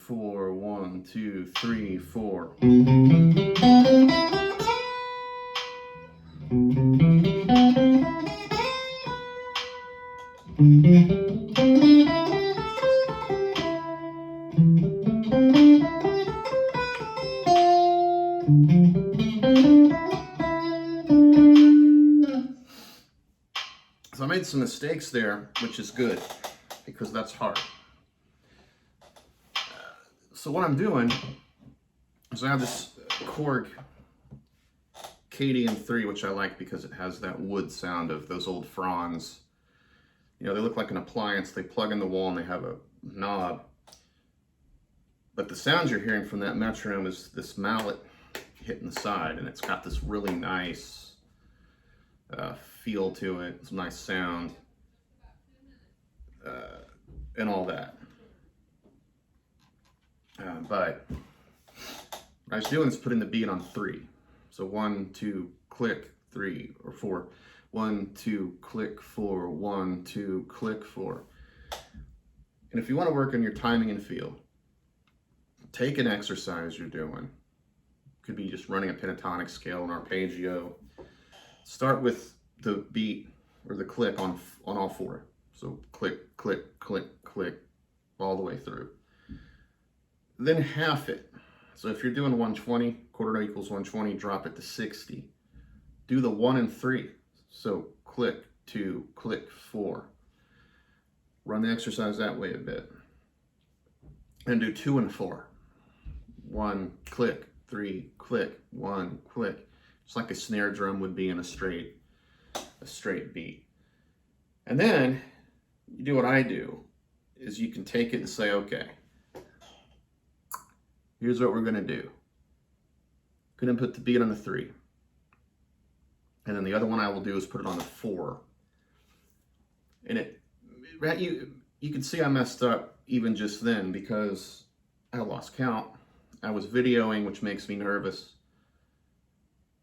4, 1, 2, 3, 4. So I made some mistakes there, which is good because that's hard. So what I'm doing is I have this Korg KDM3, which I like because it has that wood sound of those old fronds. You know, they look like an appliance. They plug in the wall and they have a knob. But the sounds you're hearing from that metronome is this mallet hitting the side, and it's got this really nice feel to it, some nice sound, and all that. But what I was doing is putting the beat on 3. So 1, 2, click, 3 or 4. 1, 2, click, 4. 1, 2, click, 4. And if you want to work on your timing and feel, take an exercise you're doing. Could be just running a pentatonic scale, an arpeggio. Start with the beat or the click on all 4. So click, click, click, click, all the way through. Then half it. So if you're doing 120, quarter note equals 120, drop it to 60. Do the 1 and 3. So click, 2, click, 4. Run the exercise that way a bit. And do 2 and 4. 1, click, 3, click, 1, click. Just like a snare drum would be in a straight beat. And then you do what I do, is you can take it and say, okay, here's what we're gonna do. Gonna put the beat on the 3. And then the other one I will do is put it on the 4. And you can see I messed up even just then because I lost count. I was videoing, which makes me nervous.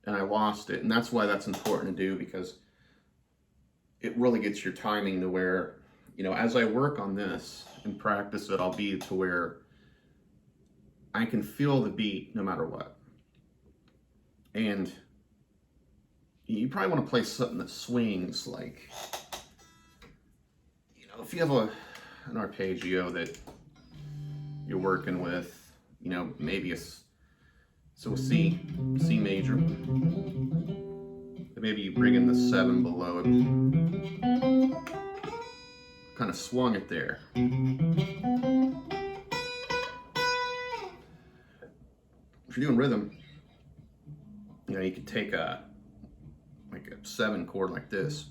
And I lost it. And that's why that's important to do, because it really gets your timing to where, you know, as I work on this and practice it, I'll be to where I can feel the beat no matter what. And you probably want to play something that swings, like, you know, if you have an arpeggio that you're working with, you know, maybe a C major. Maybe you bring in the 7 below it. Kind of swung it there. If you're doing rhythm, you know, you could take a 7 chord like this.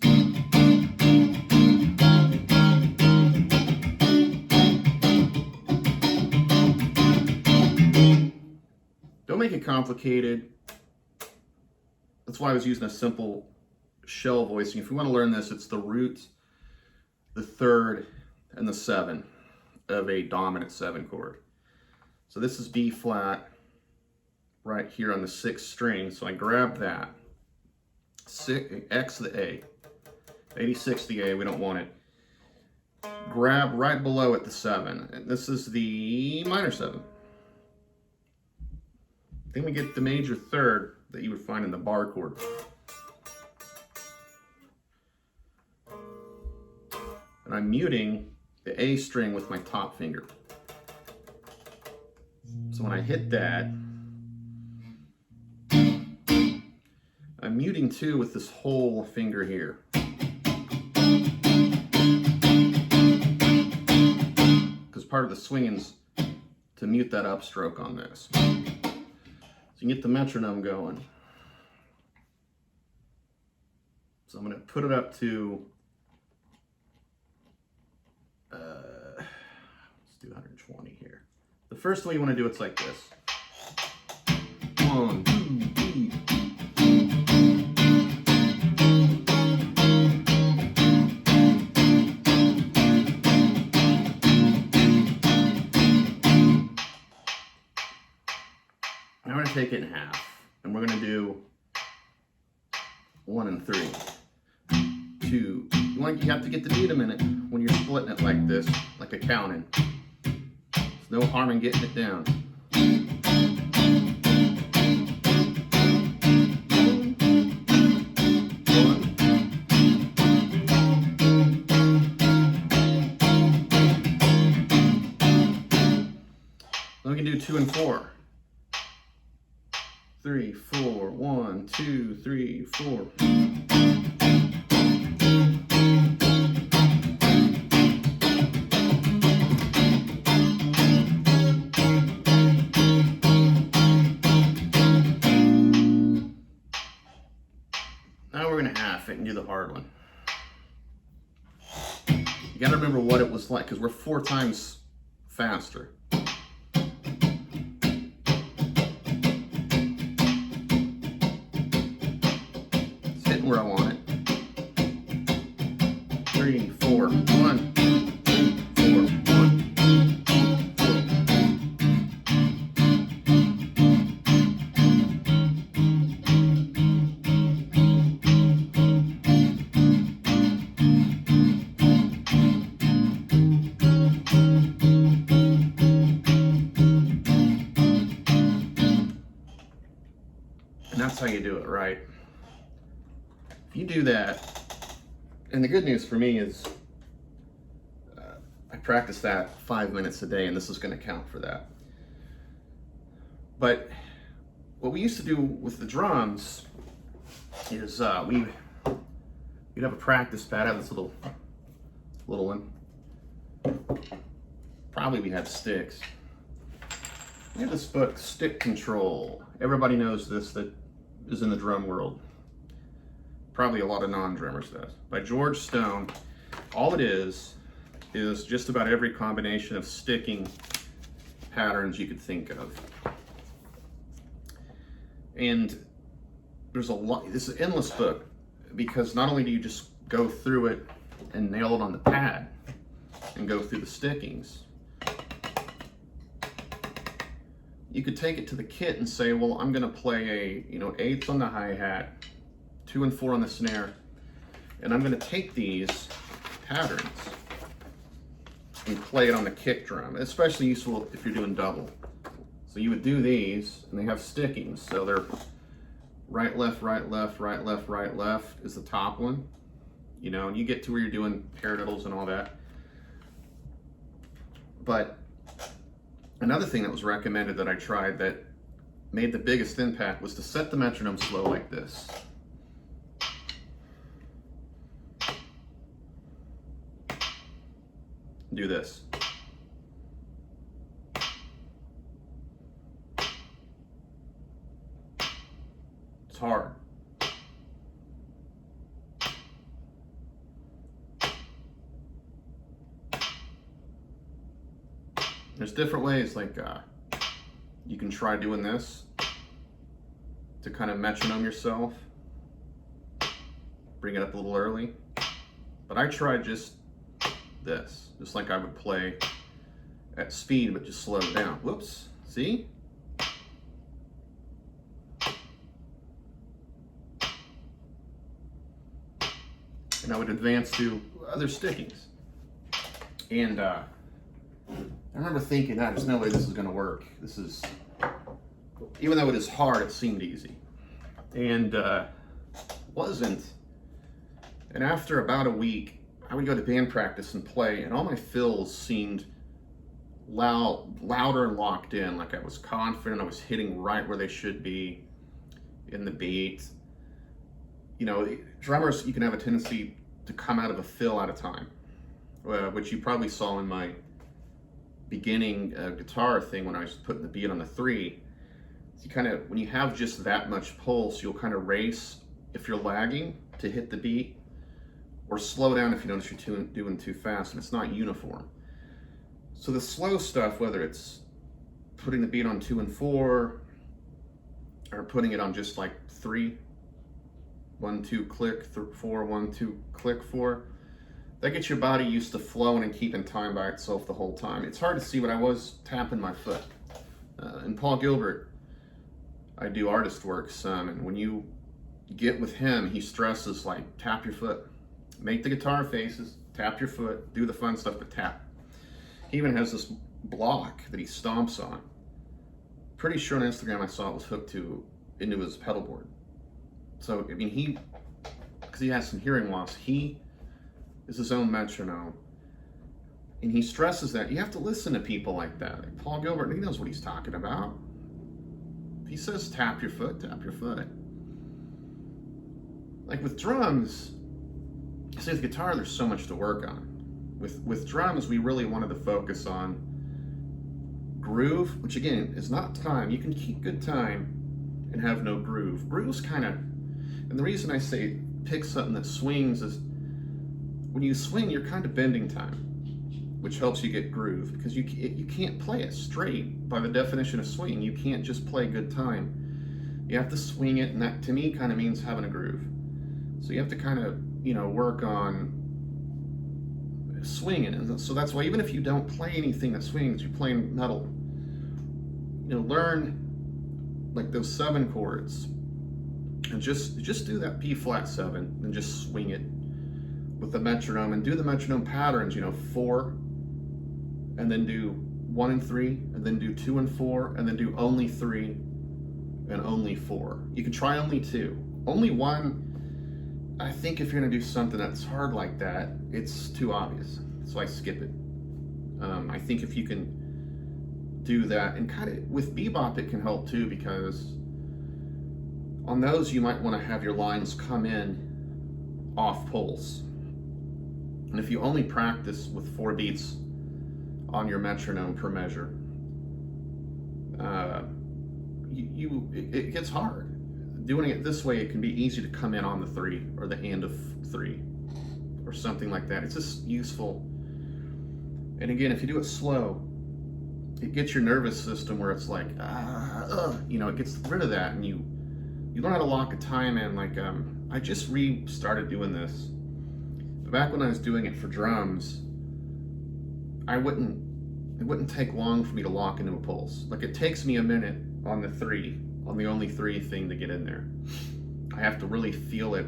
Don't make it complicated. That's why I was using a simple shell voicing. If you want to learn this, it's the root, the 3rd, and the 7 of a dominant 7 chord. So this is B flat right here on the 6th string. So I grab that, X the A, 86 the A, we don't want it. Grab right below it the 7, and this is the minor 7. Then we get the major 3rd that you would find in the bar chord. And I'm muting the A string with my top finger. So when I hit that, I'm muting too with this whole finger here. Because part of the swinging's to mute that upstroke on this. So you can get the metronome going. So I'm going to put it up to, let's do 120 here. The first way you want to do it's like this. 1, 2, 3. Now we're going to take it in half, and we're going to do 1 and 3. 2. You have to get the beat a minute when you're splitting it like this, like a counting. No harm in getting it down. Then we can do 2 and 4. 3, 4, 1, 2, 3, 4. Now we're gonna half it and do the hard one. You gotta remember what it was like, because we're 4 times faster. It's hitting where I want it. 3, 4, 1, 2, 3, 4, 1, 2, 4. And that's how you do it, right? If you do that, and the good news for me is I practice that 5 minutes a day, and this is going to count for that. But what we used to do with the drums is we'd have a practice pad. I have this little one. Probably we had sticks. We have this book, Stick Control. Everybody knows this that is in the drum world. Probably a lot of non-drummers does. By George Stone. All it is just about every combination of sticking patterns you could think of. And there's a lot, this is an endless book, because not only do you just go through it and nail it on the pad and go through the stickings, you could take it to the kit and say, well, I'm gonna play a, eighth on the hi-hat, 2 and 4 on the snare, and I'm gonna take these patterns and play it on the kick drum. Especially useful if you're doing double. So you would do these, and they have stickings, so they're right, left, right, left, right, left, right, left is the top one, and you get to where you're doing paradiddles and all that. But another thing that was recommended that I tried that made the biggest impact was to set the metronome slow like this. Do this. It's hard. There's different ways, like you can try doing this to kind of metronome yourself. Bring it up a little early. But I tried just this, just like I would play at speed, but just slow down. Whoops, see? And I would advance to other stickings. And I remember thinking, there's no way this is gonna work. This is, even though it is hard, it seemed easy. And wasn't. And after about a week, I would go to band practice and play, and all my fills seemed louder and locked in, like I was confident, I was hitting right where they should be in the beat. Drummers, you can have a tendency to come out of a fill at a time, which you probably saw in my beginning guitar thing when I was putting the beat on the 3. So when you have just that much pulse, you'll kind of race if you're lagging to hit the beat, or slow down if you notice you're doing too fast and it's not uniform. So the slow stuff, whether it's putting the beat on 2 and 4, or putting it on just like 3, 1, 2, click, 4, 1, 2, click, 4, that gets your body used to flowing and keeping time by itself the whole time. It's hard to see, but I was tapping my foot. And Paul Gilbert, I do artist work some, and when you get with him, he stresses like tap your foot. Make the guitar faces, tap your foot, do the fun stuff, but tap. He even has this block that he stomps on. Pretty sure on Instagram I saw it was hooked into his pedal board. So, I mean, because he has some hearing loss, he is his own metronome. And he stresses that you have to listen to people like that. Like Paul Gilbert, he knows what he's talking about. If he says tap your foot, tap your foot. Like with drums, see with guitar, there's so much to work on. With drums, we really wanted to focus on groove, which again is not time. You can keep good time and have no groove. Groove's kind of, and the reason I say pick something that swings is when you swing, you're kind of bending time, which helps you get groove, because you can't play it straight by the definition of swing. You can't just play good time. You have to swing it, and that to me kind of means having a groove. So you have to kind of, work on swinging. And so that's why even if you don't play anything that swings, you're playing metal, learn like those 7 chords and just do that B flat 7 and just swing it with the metronome and do the metronome patterns, 4 and then do 1 and 3 and then do 2 and 4 and then do only 3 and only 4. You can try only 2. Only 1, I think if you're gonna do something that's hard like that, it's too obvious, so I skip it. I think if you can do that, and kind of with bebop it can help too, because on those you might want to have your lines come in off pulse. And if you only practice with 4 beats on your metronome per measure, it gets hard. Doing it this way, it can be easy to come in on the 3 or the hand of 3 or something like that. It's just useful. And again, if you do it slow, it gets your nervous system where it's like, it gets rid of that, and you learn how to lock a time in. Like, I just restarted doing this. But back when I was doing it for drums, it wouldn't take long for me to lock into a pulse. Like, it takes me a minute on the 3, on the only 3 thing to get in there. I have to really feel it.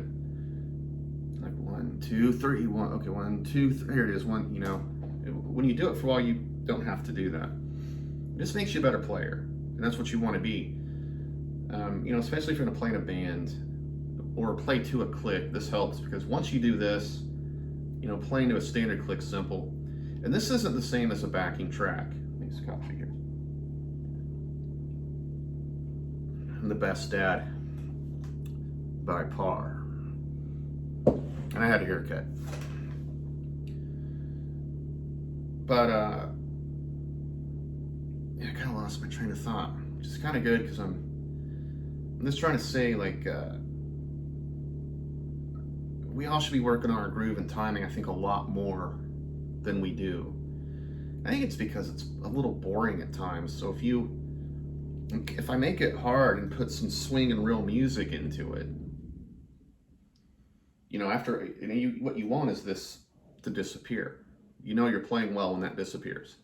Like 1, 2, 3, 1. Okay, 1, 2, 3. Here it is. 1. When you do it for a while, you don't have to do that. It just makes you a better player, and that's what you want to be. Especially if you're going to play in a band or play to a click. This helps, because once you do this, playing to a standard click simple. And this isn't the same as a backing track. Let me just copy here. I'm the best dad by par. And I had a haircut. But I kind of lost my train of thought, which is kind of good, because I'm just trying to say, like, we all should be working on our groove and timing, I think, a lot more than we do. I think it's because it's a little boring at times. So if I make it hard and put some swing and real music into it, after, what you want is this to disappear. You're playing well when that disappears.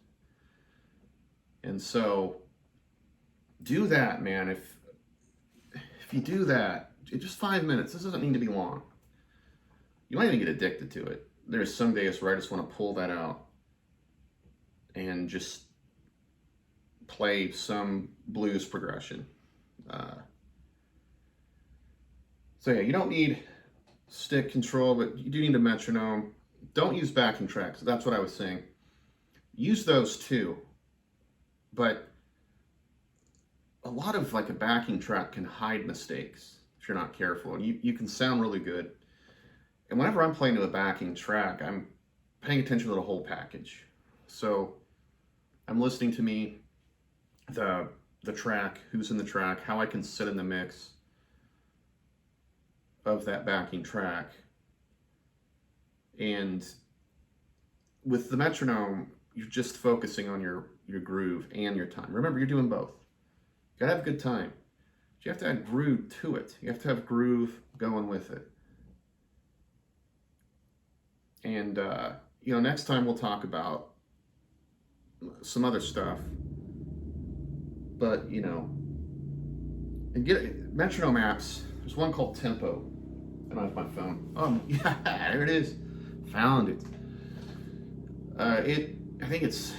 And so do that, man. If you do that, just 5 minutes, this doesn't need to be long. You might even get addicted to it. There's some days where I just want to pull that out and just play some blues progression. So yeah, you don't need stick control, but you do need a metronome. Don't use backing tracks. That's what I was saying. Use those too, but a lot of like a backing track can hide mistakes if you're not careful, and you can sound really good. And whenever I'm playing to a backing track, I'm paying attention to the whole package. So I'm listening to the track, who's in the track, how I can sit in the mix of that backing track. And with the metronome, you're just focusing on your groove and your time. Remember, you're doing both. You gotta have a good time. But you have to add groove to it. You have to have groove going with it. And, next time we'll talk about some other stuff. But, and get metronome apps. There's one called Tempo. I don't have my phone. Oh, yeah, there it is. Found it. I think it's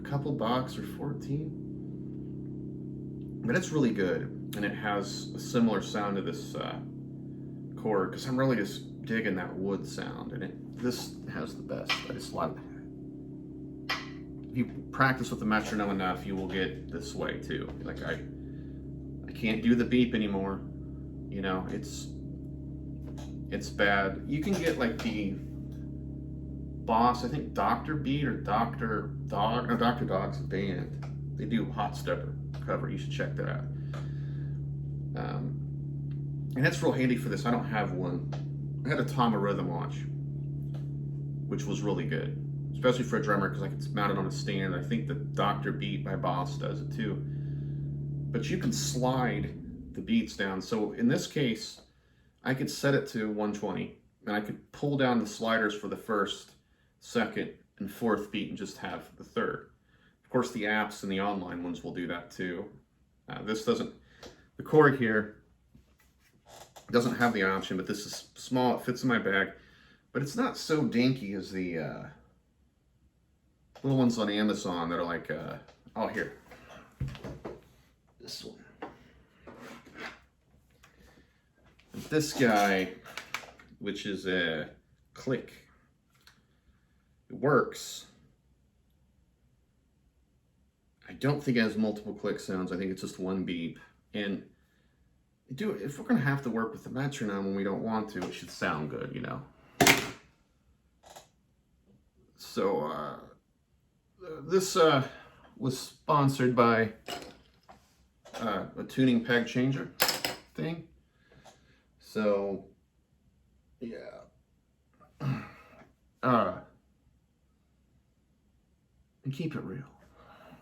couple bucks or 14. But it's really good, and it has a similar sound to this chord, because I'm really just digging that wood sound, and this has the best. I just love it. If you practice with the metronome enough, you will get this way too. Like I can't do the beep anymore. You know, it's bad. You can get like the Boss, I think Dr. Beat or Dr. Dog, no, Dr. Dog's a band. They do Hot Stepper cover. You should check that out. And that's real handy for this. I don't have one. I had a Tama Rhythm Watch, which was really good, especially for a drummer, because like it's mounted on a stand. I think the Dr. Beat by Boss does it too. But you can slide the beats down. So in this case, I could set it to 120, and I could pull down the sliders for the first, second, and fourth beat and just have the third. Of course, the apps and the online ones will do that too. This doesn't, the chord here doesn't have the option, but this is small, it fits in my bag, but it's not so dinky as the little ones on Amazon that are like, oh, here, this one. This guy, which is a click, it works. I don't think it has multiple click sounds. I think it's just one beep. And if we're gonna have to work with the metronome when we don't want to, it should sound good, you know. So this was sponsored by a tuning peg changer thing. So yeah, and keep it real.